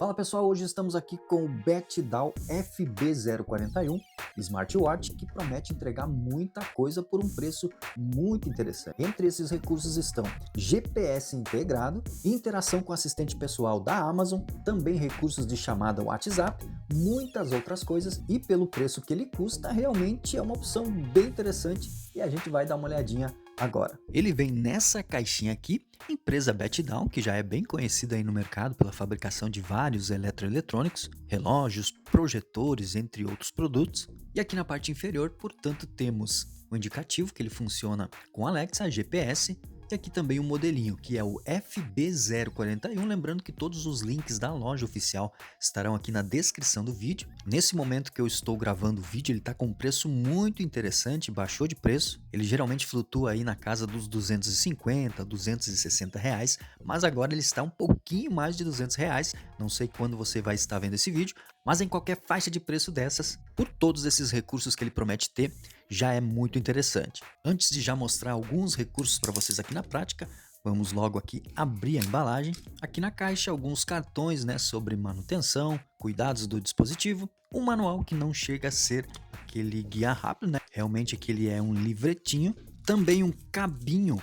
Fala pessoal, hoje estamos aqui com o BetDAO FB041 Smartwatch que promete entregar muita coisa por um preço muito interessante. Entre esses recursos estão GPS integrado, interação com o assistente pessoal da Amazon, também recursos de chamada WhatsApp, muitas outras coisas e pelo preço que ele custa realmente é uma opção bem interessante e a gente vai dar uma olhadinha agora. Ele vem nessa caixinha aqui, empresa BetDAO, que já é bem conhecida aí no mercado pela fabricação de vários eletroeletrônicos, relógios, projetores, entre outros produtos. E aqui na parte inferior, portanto, temos o indicativo que ele funciona com Alexa, GPS, e aqui também um modelinho, que é o FB041, lembrando que todos os links da loja oficial estarão aqui na descrição do vídeo. Nesse momento que eu estou gravando o vídeo, ele está com um preço muito interessante, baixou de preço. Ele geralmente flutua aí na casa dos 250, 260 reais, mas agora ele está um pouquinho mais de 200 reais. Não sei quando você vai estar vendo esse vídeo, mas em qualquer faixa de preço dessas, por todos esses recursos que ele promete ter, já é muito interessante. Antes de já mostrar alguns recursos para vocês aqui na prática, vamos logo aqui abrir a embalagem. Aqui na caixa alguns cartões, sobre manutenção, cuidados do dispositivo, um manual que não chega a ser aquele guia rápido, realmente que ele é um livretinho, também um cabinho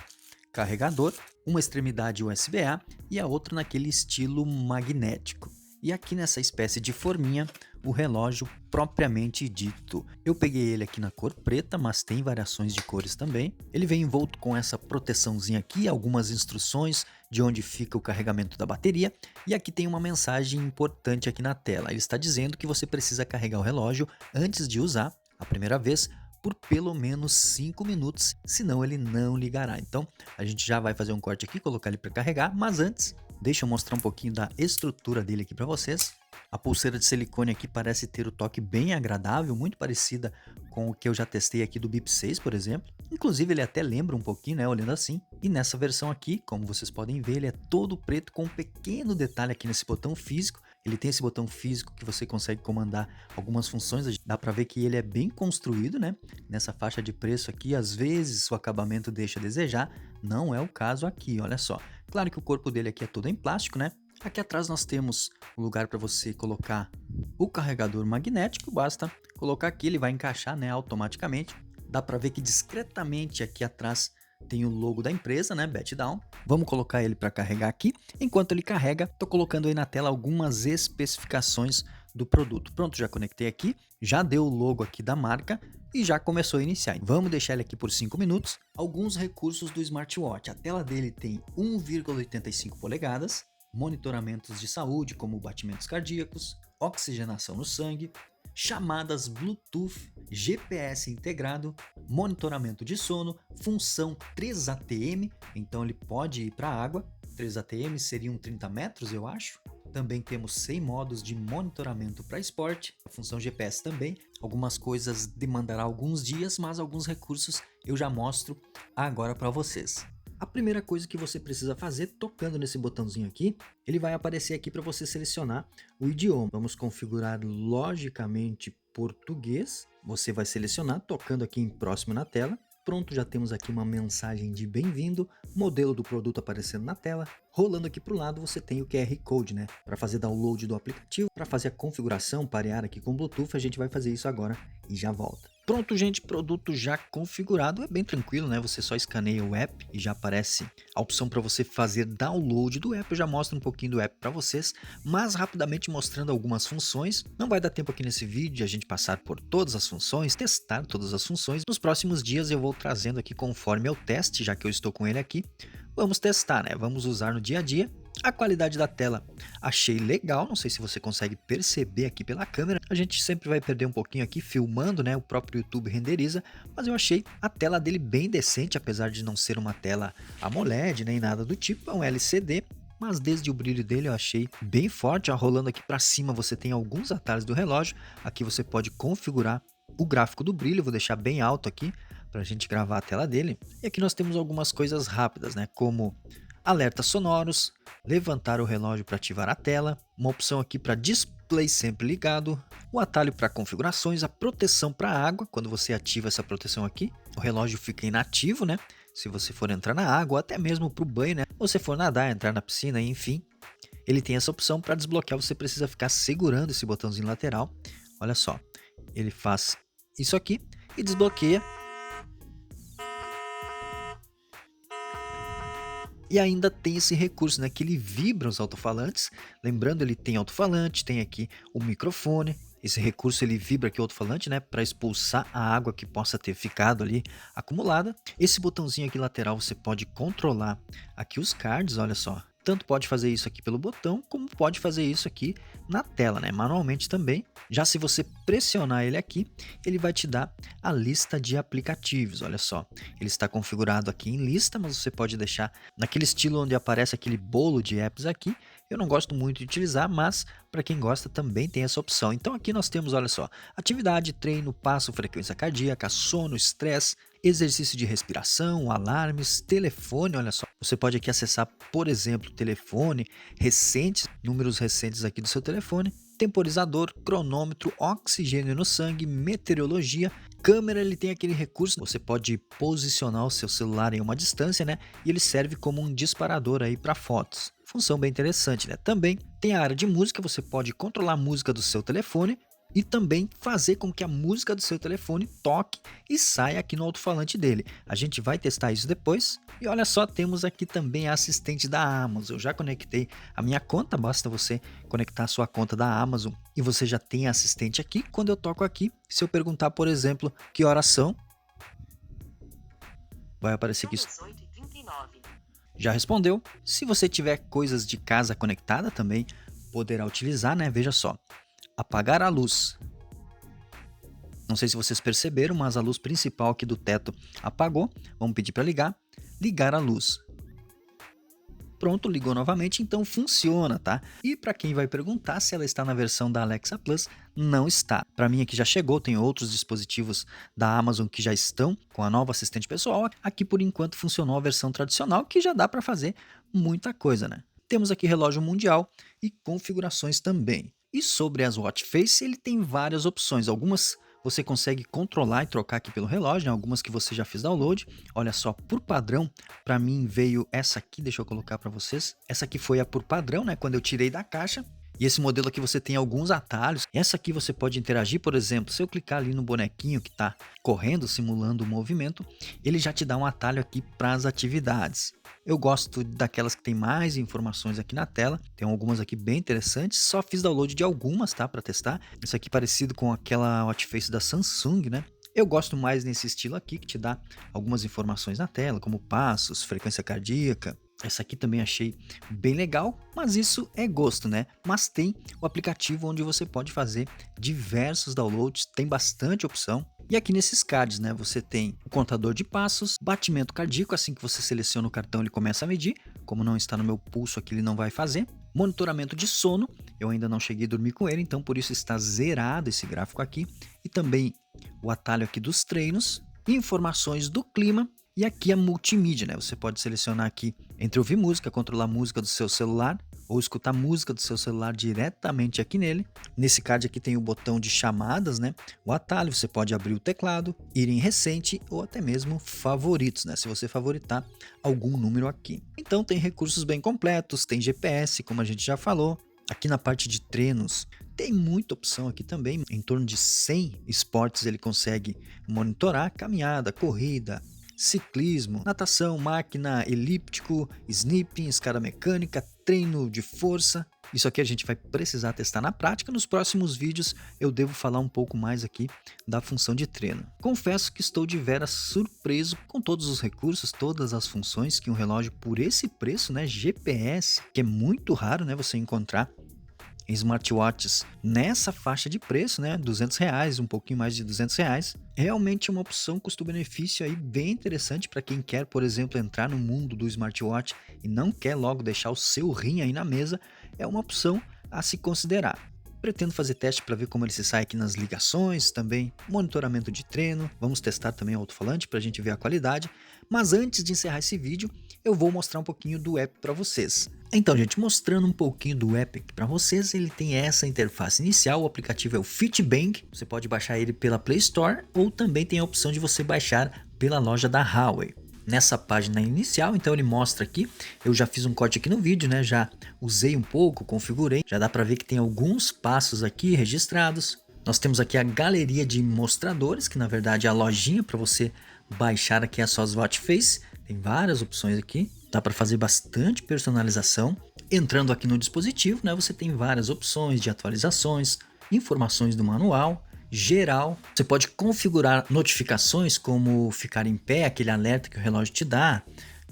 carregador, uma extremidade USB-A e a outra naquele estilo magnético. E aqui nessa espécie de forminha, o relógio propriamente dito. Eu peguei ele aqui na cor preta, mas tem variações de cores também. Ele vem envolto com essa proteçãozinha aqui, algumas instruções de onde fica o carregamento da bateria. E aqui tem uma mensagem importante aqui na tela. Ele está dizendo que você precisa carregar o relógio antes de usar a primeira vez por pelo menos 5 minutos, senão ele não ligará. Então a gente já vai fazer um corte aqui, colocar ele para carregar, mas antes deixa eu mostrar um pouquinho da estrutura dele aqui para vocês. A pulseira de silicone aqui parece ter o toque bem agradável, muito parecida com o que eu já testei aqui do BIP 6, por exemplo. Inclusive ele até lembra um pouquinho, olhando assim. E nessa versão aqui, como vocês podem ver, ele é todo preto com um pequeno detalhe aqui nesse botão físico. Ele tem esse botão físico que você consegue comandar algumas funções. Dá para ver que ele é bem construído, Nessa faixa de preço aqui, às vezes o acabamento deixa a desejar. Não é o caso aqui, olha só. Claro que o corpo dele aqui é todo em plástico, Aqui atrás nós temos o lugar para você colocar o carregador magnético. Basta colocar aqui, ele vai encaixar, automaticamente. Dá para ver que discretamente aqui atrás tem o logo da empresa, BetDAO. Vamos colocar ele para carregar aqui. Enquanto ele carrega, estou colocando aí na tela algumas especificações do produto. Pronto, já conectei aqui, já deu o logo aqui da marca e já começou a iniciar. Vamos deixar ele aqui por 5 minutos. Alguns recursos do smartwatch. A tela dele tem 1,85 polegadas, monitoramentos de saúde como batimentos cardíacos, oxigenação no sangue, chamadas Bluetooth, GPS integrado, monitoramento de sono, função 3 ATM, então ele pode ir para a água. 3 ATM seriam 30 metros, eu acho. Também temos 100 modos de monitoramento para esporte, a função GPS também. Algumas coisas demandará alguns dias, mas alguns recursos eu já mostro agora para vocês. A primeira coisa que você precisa fazer, tocando nesse botãozinho aqui, ele vai aparecer aqui para você selecionar o idioma. Vamos configurar logicamente português. Você vai selecionar, tocando aqui em próximo na tela. Pronto, já temos aqui uma mensagem de bem-vindo, modelo do produto aparecendo na tela. Rolando aqui para o lado você tem o QR Code, para fazer download do aplicativo, para fazer a configuração, parear aqui com Bluetooth. A gente vai fazer isso agora e já volta. Pronto, gente, produto já configurado, é bem tranquilo, Você só escaneia o app e já aparece a opção para você fazer download do app. Eu já mostro um pouquinho do app para vocês, mas rapidamente mostrando algumas funções. Não vai dar tempo aqui nesse vídeo de a gente passar por todas as funções, testar todas as funções. Nos próximos dias eu vou trazendo aqui conforme eu teste, já que eu estou com ele aqui. Vamos testar, Vamos usar no dia a dia. A qualidade da tela achei legal, não sei se você consegue perceber aqui pela câmera. A gente sempre vai perder um pouquinho aqui filmando, o próprio YouTube renderiza, mas eu achei a tela dele bem decente, apesar de não ser uma tela AMOLED nem nada do tipo, é um LCD. Mas desde o brilho dele eu achei bem forte. Rolando aqui para cima você tem alguns atalhos do relógio. Aqui você pode configurar o gráfico do brilho, vou deixar bem alto aqui para a gente gravar a tela dele. E aqui nós temos algumas coisas rápidas, como alertas sonoros, levantar o relógio para ativar a tela, uma opção aqui para display sempre ligado, o atalho para configurações, a proteção para água. Quando você ativa essa proteção aqui, o relógio fica inativo, Se você for entrar na água, ou até mesmo para o banho, Ou se for nadar, entrar na piscina, enfim. ele tem essa opção. Para desbloquear, você precisa ficar segurando esse botãozinho lateral. Olha só, ele faz isso aqui e desbloqueia. E ainda tem esse recurso, né, que ele vibra os alto-falantes. Lembrando, ele tem alto-falante, tem aqui o microfone. Esse recurso ele vibra aqui o alto-falante, né, para expulsar a água que possa ter ficado ali acumulada. Esse botãozinho aqui lateral você pode controlar aqui os cards, olha só. Tanto pode fazer isso aqui pelo botão, como pode fazer isso aqui na tela, né, manualmente também. Já se você pressionar ele aqui, ele vai te dar a lista de aplicativos, olha só. Ele está configurado aqui em lista, mas você pode deixar naquele estilo onde aparece aquele bolo de apps aqui. Eu não gosto muito de utilizar, mas para quem gosta também tem essa opção. Então aqui nós temos, olha só, atividade, treino, passo, frequência cardíaca, sono, estresse, exercício de respiração, alarmes, telefone, olha só. Você pode aqui acessar, por exemplo, telefone, recentes, números recentes aqui do seu telefone, temporizador, cronômetro, oxigênio no sangue, meteorologia, câmera. Ele tem aquele recurso, você pode posicionar o seu celular em uma distância, né? E ele serve como um disparador aí para fotos. Função bem interessante, né? Também tem a área de música, você pode controlar a música do seu telefone e também fazer com que a música do seu telefone toque e saia aqui no alto-falante dele. A gente vai testar isso depois. E olha só, temos aqui também a assistente da Amazon. Eu já conectei a minha conta, basta você conectar a sua conta da Amazon e você já tem a assistente aqui. Quando eu toco aqui, se eu perguntar, por exemplo, que horas são, vai aparecer aqui. Já respondeu. Se você tiver coisas de casa conectada também, poderá utilizar, né? Veja só. Apagar a luz. Não sei se vocês perceberam, mas a luz principal aqui do teto apagou. Vamos pedir para ligar. Ligar a luz. Pronto, ligou novamente, então funciona, tá? E para quem vai perguntar se ela está na versão da Alexa Plus, não está. Para mim aqui já chegou, tem outros dispositivos da Amazon que já estão com a nova assistente pessoal. Aqui por enquanto funcionou a versão tradicional, que já dá para fazer muita coisa, né? Temos aqui relógio mundial e configurações também. E sobre as watch face, ele tem várias opções. Algumas você consegue controlar e trocar aqui pelo relógio, né? Algumas que você já fez download. Olha só, por padrão, para mim veio essa aqui, deixa eu colocar para vocês. Essa aqui foi a por padrão, né? Quando eu tirei da caixa. E esse modelo aqui você tem alguns atalhos. Essa aqui você pode interagir, por exemplo, se eu clicar ali no bonequinho que está correndo, simulando o movimento, ele já te dá um atalho aqui para as atividades. Eu gosto daquelas que tem mais informações aqui na tela. Tem algumas aqui bem interessantes. Só fiz download de algumas, tá, para testar. Isso aqui parecido com aquela watch face da Samsung, né? Eu gosto mais nesse estilo aqui, que te dá algumas informações na tela, como passos, frequência cardíaca. Essa aqui também achei bem legal, mas isso é gosto, né? Mas tem o aplicativo onde você pode fazer diversos downloads, tem bastante opção. E aqui nesses cards, né, você tem o contador de passos, batimento cardíaco, assim que você seleciona o cartão ele começa a medir, como não está no meu pulso aqui ele não vai fazer. Monitoramento de sono, eu ainda não cheguei a dormir com ele, então por isso está zerado esse gráfico aqui. E também o atalho aqui dos treinos, informações do clima. E aqui a multimídia, né? Você pode selecionar aqui entre ouvir música, controlar a música do seu celular ou escutar música do seu celular diretamente aqui nele. Nesse card aqui tem o botão de chamadas, né? O atalho, você pode abrir o teclado, ir em recente ou até mesmo favoritos, né? Se você favoritar algum número aqui. Então tem recursos bem completos, tem GPS, como a gente já falou. Aqui na parte de treinos, tem muita opção aqui também. Em torno de 100 esportes ele consegue monitorar: caminhada, corrida, ciclismo, natação, máquina, elíptico, snipping, escada mecânica, treino de força. Isso aqui a gente vai precisar testar na prática. Nos próximos vídeos eu devo falar um pouco mais aqui da função de treino. Confesso que estou de veras surpreso com todos os recursos, todas as funções que um relógio por esse preço, né, GPS, que é muito raro, né, você encontrar em smartwatches nessa faixa de preço, né, R$200, um pouquinho mais de R$200, realmente é uma opção custo-benefício aí bem interessante para quem quer, por exemplo, entrar no mundo do smartwatch e não quer logo deixar o seu rim aí na mesa. É uma opção a se considerar. Pretendo fazer teste para ver como ele se sai aqui nas ligações, também monitoramento de treino. Vamos testar também o alto-falante para a gente ver a qualidade. Mas antes de encerrar esse vídeo, eu vou mostrar um pouquinho do app para vocês. Então, gente, mostrando um pouquinho do app para vocês, ele tem essa interface inicial. O aplicativo é o Fitbang. Você pode baixar ele pela Play Store ou também tem a opção de você baixar pela loja da Huawei. nessa página inicial, então ele mostra aqui, eu já fiz um corte aqui no vídeo, né, já usei um pouco, configurei, já dá para ver que tem alguns passos aqui registrados. Nós temos aqui a galeria de mostradores, que na verdade é a lojinha para você baixar aqui as suas watch face, tem várias opções aqui, dá para fazer bastante personalização. Entrando aqui no dispositivo, né, você tem várias opções de atualizações, informações do manual, geral. Você pode configurar notificações como ficar em pé, aquele alerta que o relógio te dá,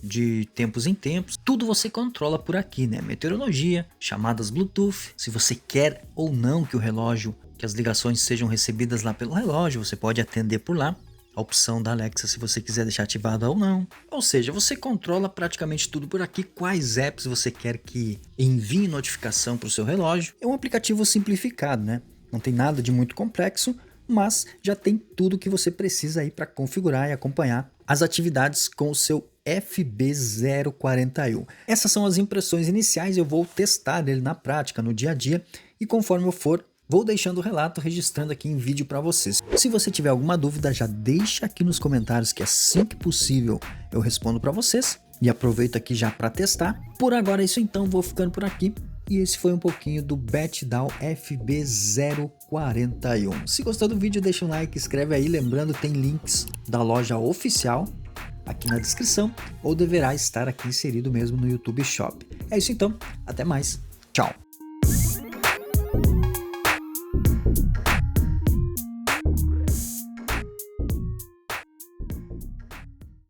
de tempos em tempos. Tudo você controla por aqui, né? Meteorologia, chamadas Bluetooth, se você quer ou não que o relógio, que as ligações sejam recebidas lá pelo relógio, você pode atender por lá. A opção da Alexa se você quiser deixar ativada ou não. Ou seja, você controla praticamente tudo por aqui, quais apps você quer que envie notificação para o seu relógio. É um aplicativo simplificado, né? Não tem nada de muito complexo, mas já tem tudo que você precisa aí para configurar e acompanhar as atividades com o seu FB041. Essas são as impressões iniciais, eu vou testar ele na prática, no dia a dia, e conforme eu for, vou deixando o relato, registrando aqui em vídeo para vocês. Se você tiver alguma dúvida, já deixa aqui nos comentários que assim que possível eu respondo para vocês. E aproveito aqui já para testar. Por agora é isso então, vou ficando por aqui. E esse foi um pouquinho do BatDawn FB041. Se gostou do vídeo, deixa um like, escreve aí. Lembrando, tem links da loja oficial aqui na descrição, ou deverá estar aqui inserido mesmo no YouTube Shop. É isso então, até mais, tchau!